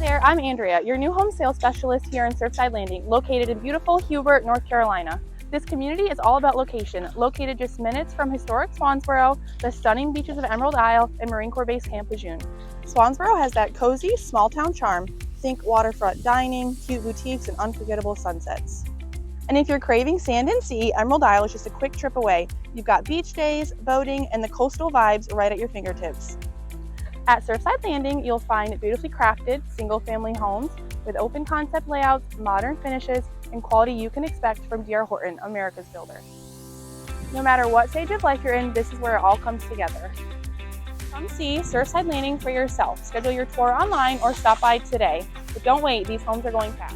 there, I'm Andrea, your new home sales specialist here in Surfside Landing, located in beautiful Hubert, North Carolina. This community is all about location, located just minutes from historic Swansboro, the stunning beaches of Emerald Isle, and Marine Corps Base Camp Lejeune. Swansboro has that cozy, small-town charm. Think waterfront dining, cute boutiques, and unforgettable sunsets. And if you're craving sand and sea, Emerald Isle is just a quick trip away. You've got beach days, boating, and the coastal vibes right at your fingertips. At Surfside Landing, you'll find beautifully crafted single-family homes with open concept layouts, modern finishes, and quality you can expect from D.R. Horton, America's builder. No matter what stage of life you're in, this is where it all comes together. Come see Surfside Landing for yourself. Schedule your tour online or stop by today. But don't wait, these homes are going fast.